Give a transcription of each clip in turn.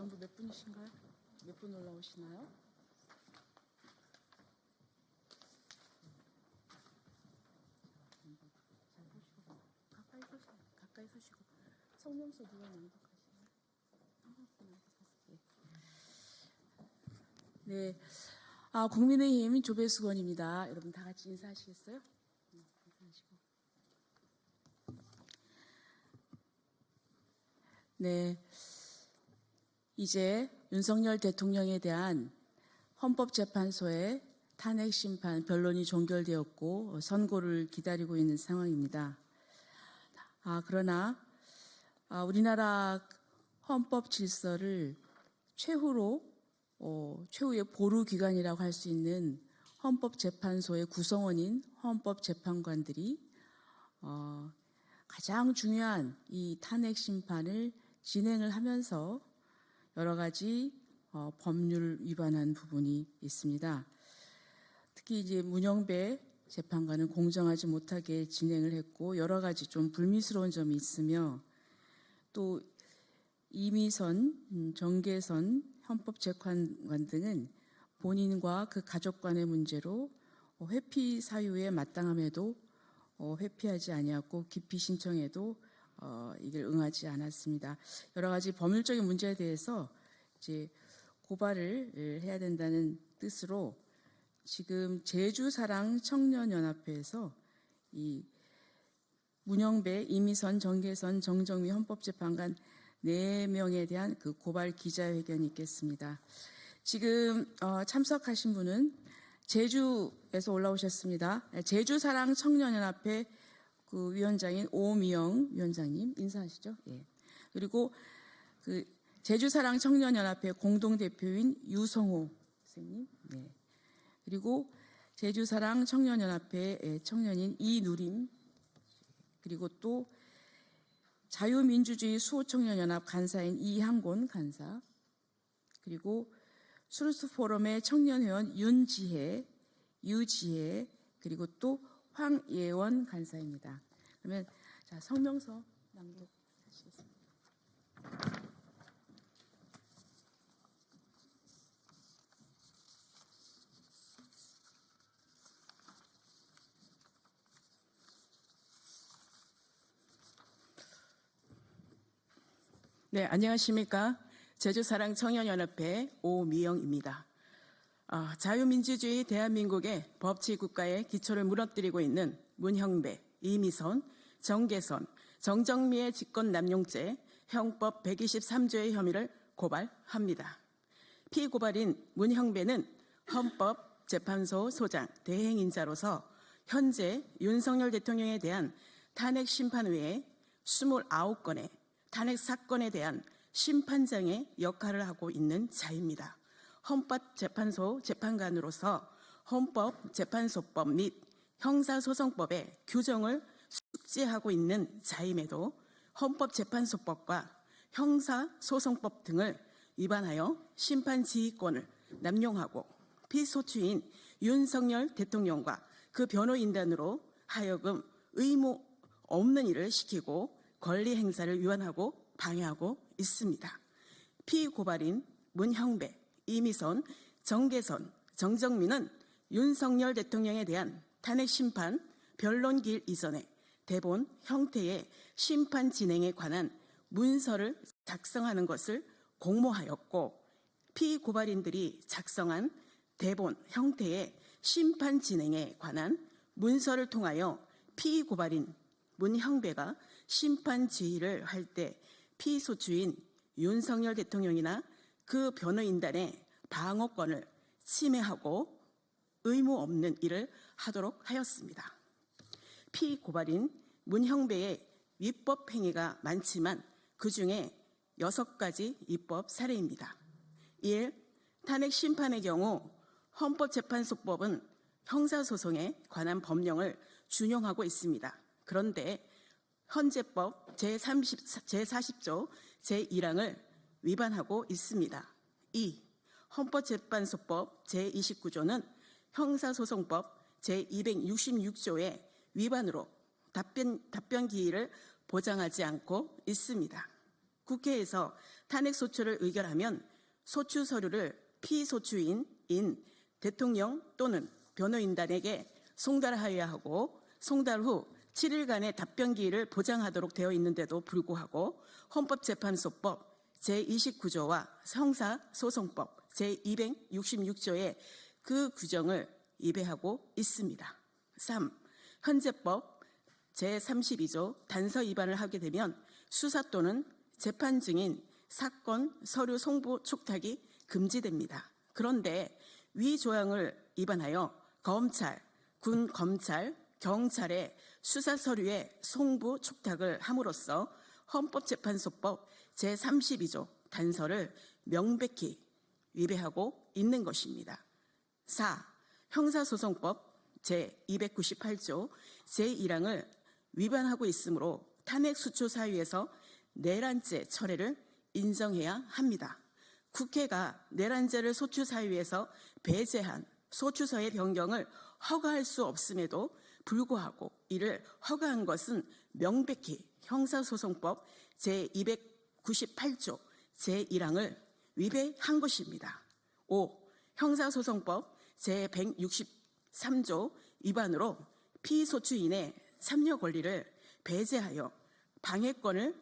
전부 몇 분이신가요? 몇 분 올라오시나요? 잘 보시고 가까이 서시고 성명서 누가 낭독하시나요? 네, 국민의힘 조배수 의원입니다. 여러분 다 같이 인사하시겠어요? 인사하시고. 네, 이제 윤석열 대통령에 대한 헌법재판소의 탄핵심판 변론이 종결되었고 선고를 기다리고 있는 상황입니다. 그러나 우리나라 헌법 질서를 최후의 보루기관이라고 할 수 있는 헌법재판소의 구성원인 헌법재판관들이 가장 중요한 이 탄핵심판을 진행을 하면서 여러 가지 법률 위반한 부분이 있습니다. 특히 이제 문영배 재판관은 공정하지 못하게 진행을 했고 여러 가지 좀 불미스러운 점이 있으며 또 이미선, 정계선 헌법재판관 등은 본인과 그 가족 간의 문제로 회피 사유에 마땅함에도 회피하지 아니었고 기피 신청에도 이걸 응하지 않았습니다. 여러 가지 법률적인 문제에 대해서 이제 고발을 해야 된다는 뜻으로 지금 제주사랑청년연합회에서 이 문영배, 이미선, 정계선, 정정미 헌법재판관 4명에 대한 그 고발 기자회견이 있겠습니다. 지금 참석하신 분은 제주에서 올라오셨습니다. 제주사랑청년연합회 그 위원장인 오미영 위원장님 인사하시죠. 예. 그리고 그 제주사랑청년연합회 공동대표인 유성호 선생님. 네. 그리고 제주사랑청년연합회 청년인 이누림, 그리고 또 자유민주주의 수호청년연합 간사인 이항곤 간사, 그리고 수루스포럼의 청년회원 윤지혜, 유지혜, 그리고 또 황예원 간사입니다. 그러면 자, 성명서 낭독하시겠습니다. 네, 안녕하십니까. 제주사랑청년연합회 오미영입니다. 자유민주주의 대한민국의 법치국가의 기초를 무너뜨리고 있는 문형배, 이미선, 정계선, 정정미의 직권남용죄 형법 123조의 혐의를 고발합니다. 피고발인 문형배는 헌법재판소 소장 대행인자로서 현재 윤석열 대통령에 대한 탄핵심판 외에 29건의 탄핵 사건에 대한 심판장의 역할을 하고 있는 자입니다. 헌법재판소 재판관으로서 헌법재판소법 및 형사소송법의 규정을 숙지하고 있는 자임에도 헌법재판소법과 형사소송법 등을 위반하여 심판지휘권을 남용하고 피소추인 윤석열 대통령과 그 변호인단으로 하여금 의무 없는 일을 시키고 권리 행사를 위반하고 방해하고 있습니다. 피고발인 문형배, 이미선, 정계선, 정정미는 윤석열 대통령에 대한 탄핵심판 변론기일 이전에 대본 형태의 심판 진행에 관한 문서를 작성하는 것을 공모하였고 피고발인들이 작성한 대본 형태의 심판 진행에 관한 문서를 통하여 피고발인 문형배가 심판 지휘를 할 때 피소추인 윤석열 대통령이나 그 변호인단의 방어권을 침해하고 의무 없는 일을 하도록 하였습니다. 피고발인 문형배의 위법 행위가 많지만 그중에 6가지 위법 사례입니다. 1. 탄핵 심판의 경우 헌법재판소법은 형사소송에 관한 법령을 준용하고 있습니다. 그런데 헌재법 제40조 제1항을 위반하고 있습니다. 2. 헌법재판소법 제29조는 형사소송법 제266조의 위반으로 답변 기일을 보장하지 않고 있습니다. 국회에서 탄핵소추를 의결하면 소추 서류를 피소추인인 대통령 또는 변호인단에게 송달하여야 하고 송달 후 7일간의 답변 기일을 보장하도록 되어 있는데도 불구하고 헌법재판소법 제29조와 형사소송법 제266조의 그 규정을 위배하고 있습니다. 3. 현재법 제32조 단서 위반을 하게 되면 수사 또는 재판 중인 사건 서류 송부 촉탁이 금지됩니다. 그런데 위 조항을 위반하여 검찰, 군 검찰, 경찰의 수사 서류의 송부 촉탁을 함으로써 헌법재판소법 제32조 단서를 명백히 위배하고 있는 것입니다. 4. 형사소송법 제298조 제1항을 위반하고 있으므로 탄핵수초 사유에서 내란죄 철회를 인정해야 합니다. 국회가 내란죄를 소추 사유에서 배제한 소추서의 변경을 허가할 수 없음에도 불구하고 이를 허가한 것은 명백히 형사소송법 제298조 제1항을 위배한 것입니다. 5. 형사소송법 제163조 위반으로 피소추인의 참여 권리를 배제하여 방해권을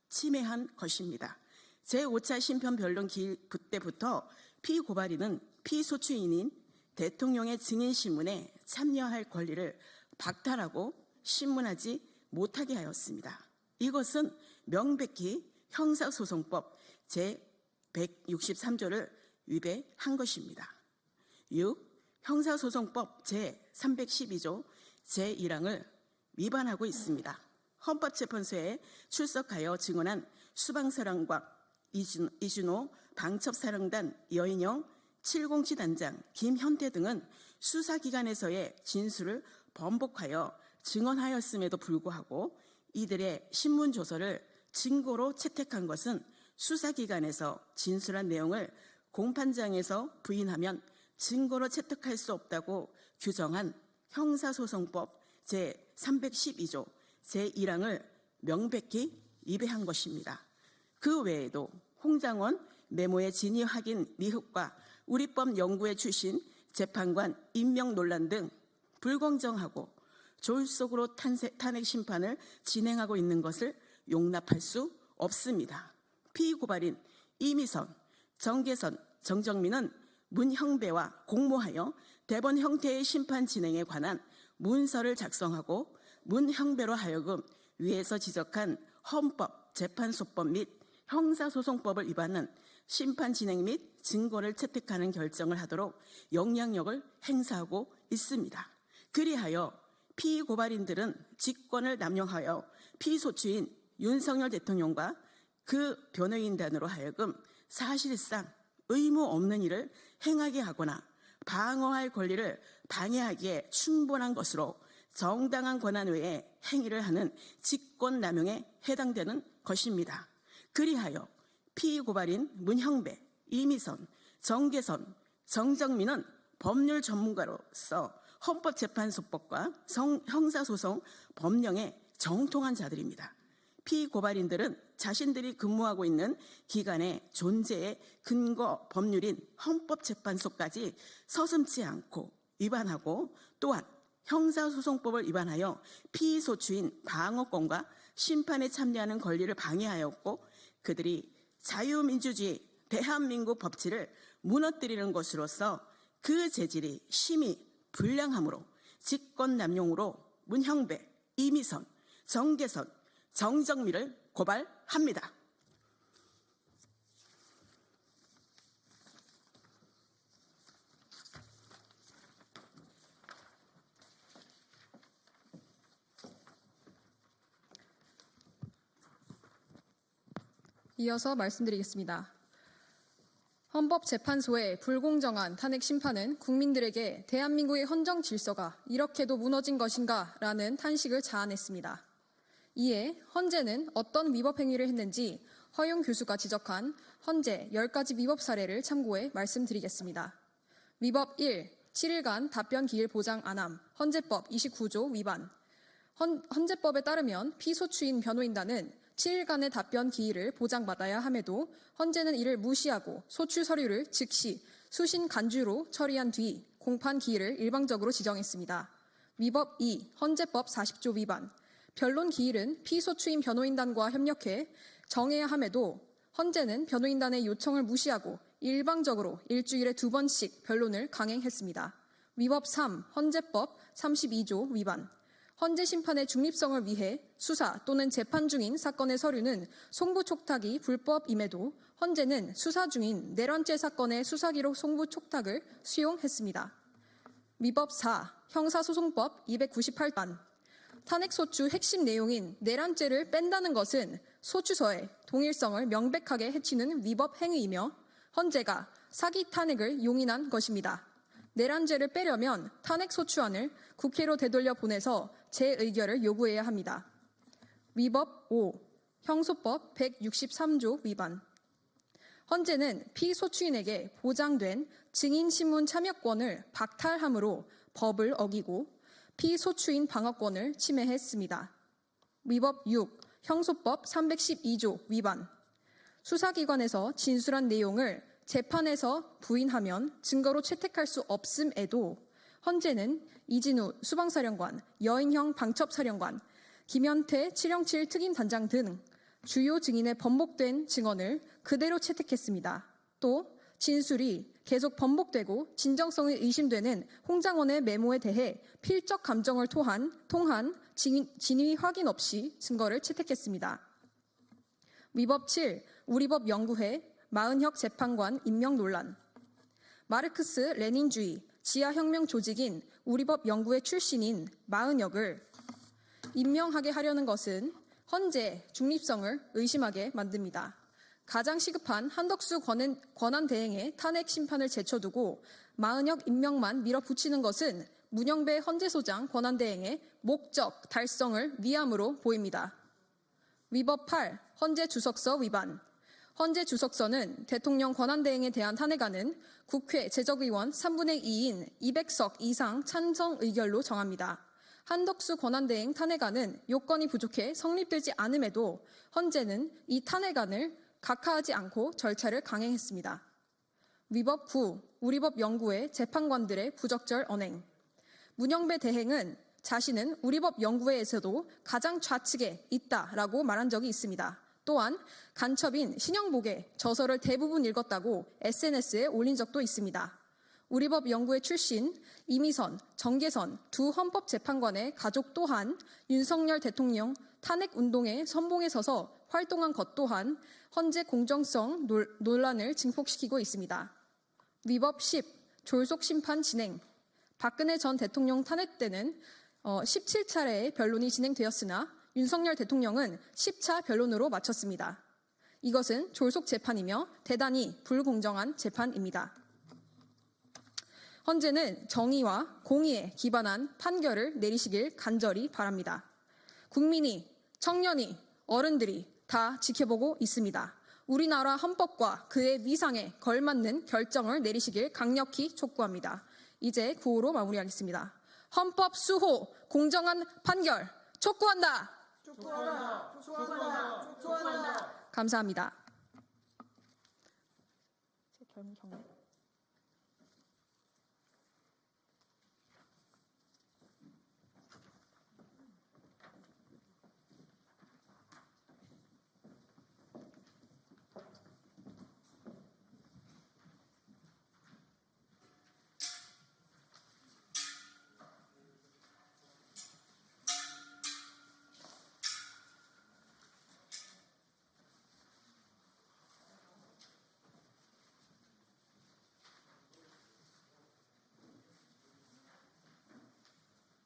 침해한 것입니다. 제5차 심판 변론 기일 때부터 피고발인은 피소추인인 대통령의 증인신문에 참여할 권리를 박탈하고 신문하지 못하게 하였습니다. 이것은 명백히 형사소송법 제163조를 위배한 것입니다. 6. 형사소송법 제312조 제1항을 위반하고 있습니다. 헌법재판소에 출석하여 증언한 수방사령관 이준호 방첩사령단 여인영 707 단장 김현태 등은 수사기관에서의 진술을 번복하여 증언하였음에도 불구하고 이들의 신문조서를 증거로 채택한 것은 수사기관에서 진술한 내용을 공판장에서 부인하면 증거로 채택할 수 없다고 규정한 형사소송법 제312조 제1항을 명백히 위배한 것입니다. 그 외에도 홍장원 메모의 진위 확인 미흡과 우리법 연구회 출신 재판관 임명 논란 등 불공정하고 졸속으로 탄핵 심판을 진행하고 있는 것을 용납할 수 없습니다. 피고발인 이미선, 정계선, 정정민은 문형배와 공모하여 대법 형태의 심판 진행에 관한 문서를 작성하고 문형배로 하여금 위에서 지적한 헌법, 재판소법 및 형사소송법을 위반한 심판 진행 및 증거를 채택하는 결정을 하도록 영향력을 행사하고 있습니다. 그리하여 피고발인들은 직권을 남용하여 피소추인 윤석열 대통령과 그 변호인단으로 하여금 사실상 의무 없는 일을 행하게 하거나 방어할 권리를 방해하기에 충분한 것으로 정당한 권한 외에 행위를 하는 직권남용에 해당되는 것입니다. 그리하여 피고발인 문형배, 이미선, 정계선, 정정민은 법률 전문가로서 헌법재판소법과 형사소송 법령에 정통한 자들입니다. 피고발인들은 자신들이 근무하고 있는 기관의 존재의 근거 법률인 헌법재판소까지 서슴지 않고 위반하고 또한 형사소송법을 위반하여 피소추인 방어권과 심판에 참여하는 권리를 방해하였고 그들이 자유민주주의 대한민국 법치를 무너뜨리는 것으로서 그 재질이 심히 불량하므로 직권남용으로 문형배, 이미선, 정계선, 정정미를 고발합니다. 이어서 말씀드리겠습니다. 헌법재판소의 불공정한 탄핵 심판은 국민들에게 대한민국의 헌정 질서가 이렇게도 무너진 것인가 라는 탄식을 자아냈습니다. 이에 헌재는 어떤 위법 행위를 했는지 허용 교수가 지적한 헌재 10가지 위법 사례를 참고해 말씀드리겠습니다. 위법 1. 7일간 답변 기일 보장 안함, 헌재법 29조 위반. 헌재법에 따르면 피소추인 변호인단은 7일간의 답변 기일을 보장받아야 함에도 헌재는 이를 무시하고 소추 서류를 즉시 수신 간주로 처리한 뒤 공판 기일을 일방적으로 지정했습니다. 위법 2. 헌재법 40조 위반. 변론 기일은 피소추인 변호인단과 협력해 정해야 함에도 헌재는 변호인단의 요청을 무시하고 일방적으로 일주일에 2번씩 변론을 강행했습니다. 위법 3. 헌재법 32조 위반. 헌재 심판의 중립성을 위해 수사 또는 재판 중인 사건의 서류는 송부 촉탁이 불법임에도 헌재는 수사 중인 내란죄 사건의 수사기록 송부 촉탁을 수용했습니다. 위법 4. 형사소송법 298반. 탄핵소추 핵심 내용인 내란죄를 뺀다는 것은 소추서의 동일성을 명백하게 해치는 위법 행위이며 헌재가 사기 탄핵을 용인한 것입니다. 내란죄를 빼려면 탄핵소추안을 국회로 되돌려 보내서 재의결을 요구해야 합니다. 위법 5. 형소법 163조 위반. 헌재는 피소추인에게 보장된 증인신문 참여권을 박탈함으로 법을 어기고 피소추인 방어권을 침해했습니다. 위법 6. 형소법 312조 위반. 수사기관에서 진술한 내용을 재판에서 부인하면 증거로 채택할 수 없음에도 헌재는 이진우 수방사령관, 여인형 방첩사령관, 김현태 707 특임단장 등 주요 증인의 번복된 증언을 그대로 채택했습니다. 또 진술이 계속 번복되고 진정성이 의심되는 홍장원의 메모에 대해 필적 감정을 통한 진위 확인 없이 증거를 채택했습니다. 위법 7. 우리법 연구회 마은혁 재판관 임명 논란. 마르크스 레닌주의 지하혁명 조직인 우리법 연구회 출신인 마은혁을 임명하게 하려는 것은 헌재의 중립성을 의심하게 만듭니다. 가장 시급한 한덕수 권한대행의 탄핵 심판을 제쳐두고 마은혁 임명만 밀어붙이는 것은 문영배 헌재소장 권한대행의 목적 달성을 위함으로 보입니다. 위법 8. 헌재 주석서 위반. 헌재 주석서는 대통령 권한대행에 대한 탄핵안은 국회 제적의원 3분의 2인 200석 이상 찬성 의결로 정합니다. 한덕수 권한대행 탄핵안은 요건이 부족해 성립되지 않음에도 헌재는 이 탄핵안을 각하하지 않고 절차를 강행했습니다. 위법 9. 우리법 연구회 재판관들의 부적절 언행. 문영배 대행은 자신은 우리법 연구회에서도 가장 좌측에 있다라고 말한 적이 있습니다. 또한 간첩인 신영복의 저서를 대부분 읽었다고 SNS에 올린 적도 있습니다. 우리법 연구회 출신 이미선, 정계선 두 헌법재판관의 가족 또한 윤석열 대통령 탄핵운동의 선봉에 서서 활동한 것 또한 헌재 공정성 논란을 증폭시키고 있습니다. 위법 10. 졸속 심판 진행. 박근혜 전 대통령 탄핵 때는 17차례의 변론이 진행되었으나 윤석열 대통령은 10차 변론으로 마쳤습니다. 이것은 졸속 재판이며 대단히 불공정한 재판입니다. 헌재는 정의와 공의에 기반한 판결을 내리시길 간절히 바랍니다. 국민이, 청년이, 어른들이 다 지켜보고 있습니다. 우리나라 헌법과 그의 위상에 걸맞는 결정을 내리시길 강력히 촉구합니다. 이제 구호로 마무리하겠습니다. 헌법 수호, 공정한 판결 촉구한다. 촉구한다. 촉구한다. 촉구한다. 감사합니다. 제 결문 경례.